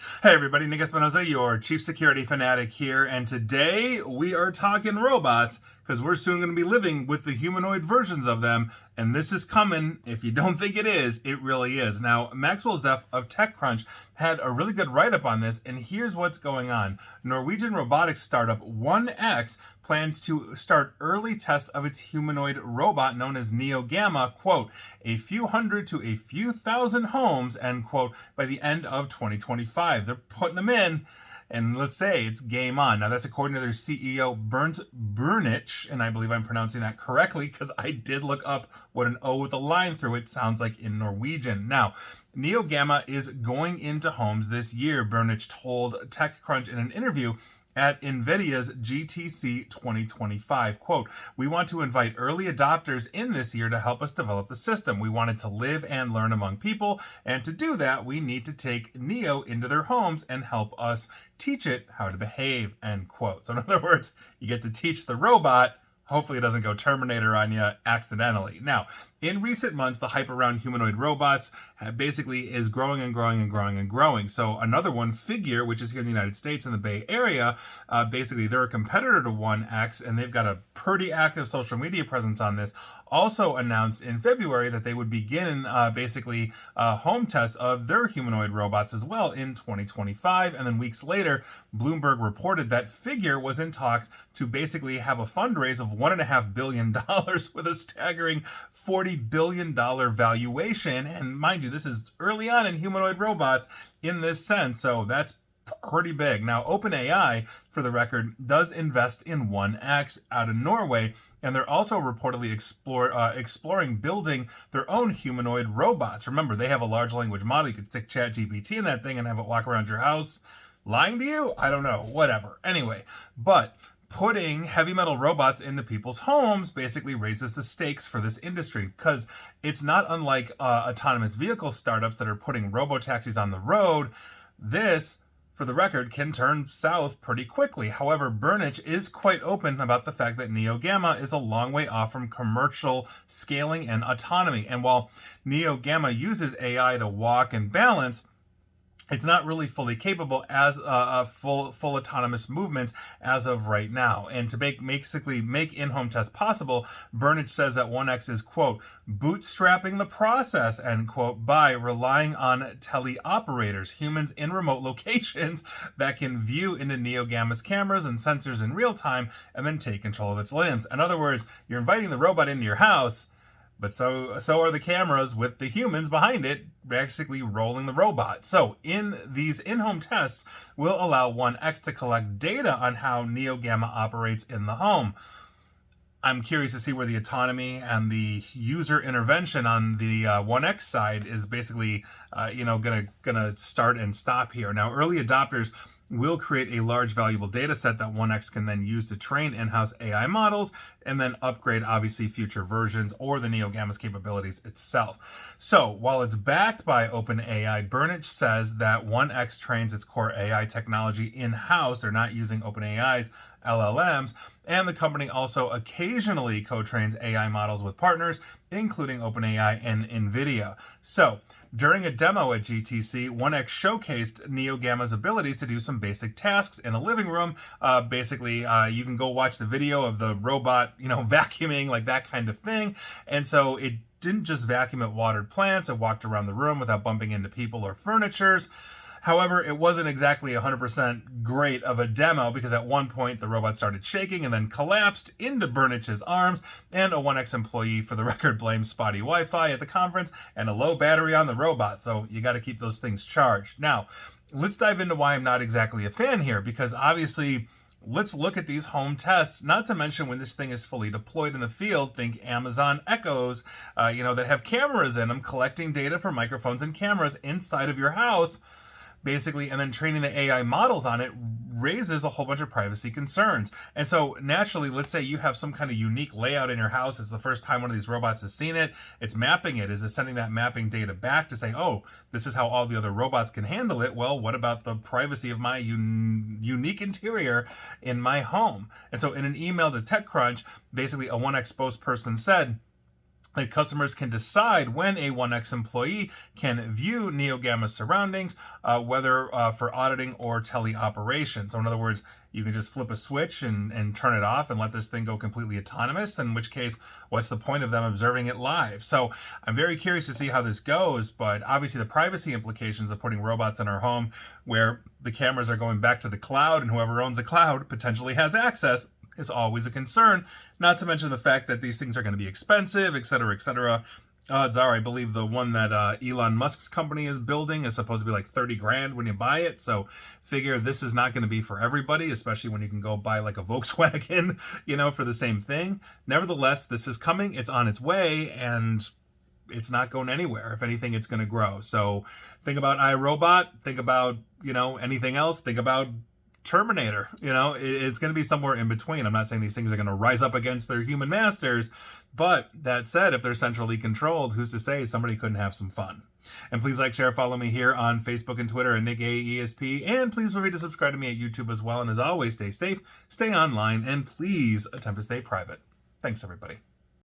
Hey everybody, Nick Espinoza, your chief security fanatic here, and today we are talking robots because we're soon going to be living with the humanoid versions of them, and this is coming. If you don't think it is, it really is. Now, Maxwell Zeff of TechCrunch had a really good write-up on this, and here's what's going on. Norwegian robotics startup 1X plans to start early tests of its humanoid robot known as Neo Gamma, quote, a few hundred to a few thousand homes, end quote, by the end of 2025. They're putting them in, and let's say it's game on. Now, that's according to their CEO, Bernd Burnich, and I believe I'm pronouncing that correctly because I did look up what an O with a line through it sounds like in Norwegian. Now, Neo Gamma is going into homes this year, Burnich told TechCrunch in an interview at NVIDIA's GTC 2025. Quote, we want to invite early adopters in this year to help us develop the system. We wanted to live and learn among people, and to do that, we need to take Neo into their homes and help us teach it how to behave, end quote. So in other words, you get to teach the robot. Hopefully it doesn't go Terminator on you accidentally. Now, in recent months, the hype around humanoid robots basically is growing and growing and growing and growing. So another one, Figure, which is here in the United States in the Bay Area, basically they're a competitor to 1X, and they've got a pretty active social media presence on this, also announced in February that they would begin home tests of their humanoid robots as well in 2025. And then weeks later, Bloomberg reported that Figure was in talks to basically have a fundraise of $1.5 billion with a staggering $40 billion valuation. And mind you, this is early on in humanoid robots in this sense, so that's pretty big. Now, OpenAI, for the record, does invest in 1X out of Norway, and they're also reportedly exploring building their own humanoid robots. Remember, they have a large language model. You could stick ChatGPT in that thing and have it walk around your house. Lying to you? I don't know. Whatever. Anyway, but putting heavy metal robots into people's homes basically raises the stakes for this industry, because it's not unlike autonomous vehicle startups that are putting robotaxis on the road. This, for the record, can turn south pretty quickly. However, Burnich is quite open about the fact that Neo Gamma is a long way off from commercial scaling and autonomy. And while Neo Gamma uses AI to walk and balance, it's not really fully capable as full autonomous movements as of right now. And to make in-home tests possible, Burnich says that 1X is, quote, bootstrapping the process, end quote, by relying on teleoperators, humans in remote locations that can view into Neo Gamma's cameras and sensors in real time and then take control of its limbs. In other words, you're inviting the robot into your house, but so are the cameras with the humans behind it basically rolling the robot. So in these in-home tests will allow 1X to collect data on how Neo Gamma operates in the home. I'm curious to see where the autonomy and the user intervention on the 1X side is basically, gonna start and stop here. Now, early adopters will create a large valuable data set that 1X can then use to train in-house AI models and then upgrade, obviously, future versions or the Neo Gamma's capabilities itself. So while it's backed by OpenAI, Burnich says that 1X trains its core AI technology in-house. They're not using OpenAI's LLMs, and the company also occasionally co-trains AI models with partners, including OpenAI and NVIDIA. So, during a demo at GTC, 1X showcased Neo Gamma's abilities to do some basic tasks in a living room. You can go watch the video of the robot, vacuuming, like that kind of thing. And so it didn't just vacuum, it watered plants, it walked around the room without bumping into people or furnitures. However, it wasn't exactly 100% great of a demo, because at one point the robot started shaking and then collapsed into Burnich's arms, and a 1X employee, for the record, blamed spotty Wi-Fi at the conference and a low battery on the robot, so you got to keep those things charged. Now, let's dive into why I'm not exactly a fan here, because obviously, let's look at these home tests, not to mention when this thing is fully deployed in the field. Think Amazon Echoes, that have cameras in them, collecting data from microphones and cameras inside of your house, basically, and then training the AI models on it raises a whole bunch of privacy concerns. And so naturally, let's say you have some kind of unique layout in your house. It's the first time one of these robots has seen it. It's mapping it. Is it sending that mapping data back to say, oh, this is how all the other robots can handle it? Well, what about the privacy of my unique interior in my home? And so in an email to TechCrunch, basically a 1X spokesperson said, that customers can decide when a 1X employee can view NeoGamma's surroundings, whether for auditing or teleoperation. So in other words, you can just flip a switch and turn it off and let this thing go completely autonomous, in which case, what's the point of them observing it live? So I'm very curious to see how this goes, but obviously the privacy implications of putting robots in our home where the cameras are going back to the cloud and whoever owns the cloud potentially has access is always a concern, not to mention the fact that these things are going to be expensive, et cetera, et cetera. Odds are, I believe the one that Elon Musk's company is building is supposed to be like 30 grand when you buy it. So figure this is not going to be for everybody, especially when you can go buy like a Volkswagen, for the same thing. Nevertheless, this is coming. It's on its way, and it's not going anywhere. If anything, it's going to grow. So think about iRobot. Think about, anything else. Think about Terminator. It's going to be somewhere in between. I'm not saying these things are going to rise up against their human masters, but that said, if they're centrally controlled, who's to say somebody couldn't have some fun? And please like, share, follow me here on Facebook and Twitter at NickAESP, and please feel free to subscribe to me at YouTube as well. And as always, stay safe, stay online, and please attempt to stay private. Thanks, everybody.